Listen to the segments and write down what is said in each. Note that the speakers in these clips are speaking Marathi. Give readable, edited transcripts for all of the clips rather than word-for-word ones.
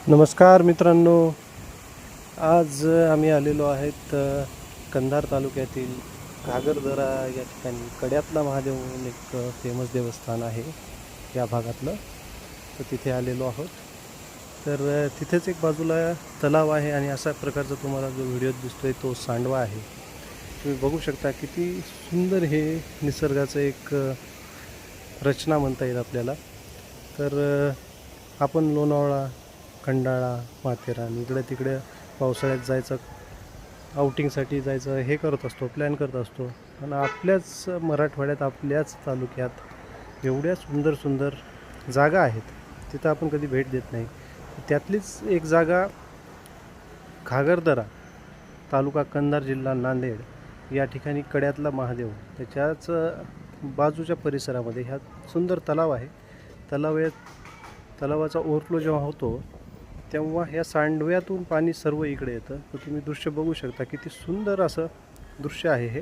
नमस्कार मित्रांनो, आज आम्ही आलेलो आहेत कंधार तालुक्यातील घागरदरा या ठिकाणी. कड्यातला महादेव म्हणून एक फेमस देवस्थान आहे या भागातलं. तर तिथे आलेलो आहोत. तर तिथेच एक बाजूला तलाव आहे आणि अशा प्रकारचा तुम्हाला जो व्हिडिओ दिसतोय तो सांडवा आहे. तुम्ही बघू शकता किती सुंदर हे निसर्गाचं एक रचना म्हणता येईल आपल्याला. तर आपण लोणावळा, खंडाळा, माथेरान इकडे तिकडे पावसाळ्यात जायचं, आउटिंगसाठी जायचं हे करत असतो, प्लॅन करत असतो. आणि आपल्याच मराठवाड्यात, आपल्याच तालुक्यात एवढ्या सुंदर सुंदर जागा आहेत, तिथं आपण कधी भेट देत नाही. त्यातलीच एक जागा घागरदरा, तालुका कंधार, जिल्हा नांदेड या ठिकाणी कड्यातला महादेव. त्याच्याच बाजूच्या परिसरामध्ये ह्या सुंदर तलाव आहे. तलावाचा ओव्हरफ्लो जेव्हा होतो तेव्हा ह्या सांडव्यातून पाणी सर्व इकडे येतं. तर तुम्ही दृश्य बघू शकता, किती सुंदर असं दृश्य आहे हे.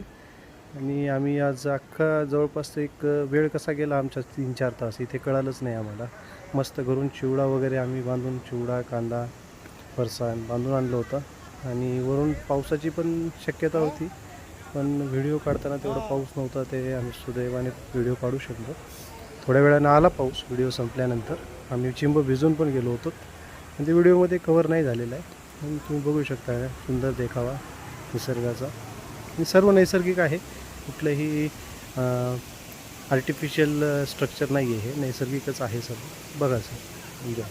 आणि आम्ही आज अख्खा जवळपास एक वेळ कसा गेला आमच्या 3-4 तास इथे कळालंच नाही आम्हाला. मस्त घरून चिवडा वगैरे आम्ही बांधून, चिवडा, कांदा, फरसाण बांधून आणलं होतं. आणि वरून पावसाची पण शक्यता होती, पण व्हिडिओ काढताना तेवढा पाऊस नव्हता. ते आम्ही सुदैवाने व्हिडिओ काढू शकलो. थोड्या वेळानं आला पाऊस व्हिडिओ संपल्यानंतर. आम्ही चिंब भिजून पण गेलो होतो, पण ते व्हिडिओमध्ये कव्हर नाही झालेलं आहे. पण तुम्ही बघू शकता सुंदर देखावा निसर्गाचा. आणि सर्व नैसर्गिक आहे, कुठलंही आर्टिफिशियल स्ट्रक्चर नाही आहे, हे नैसर्गिकच आहे सर्व. बघा सर, एन्जॉय.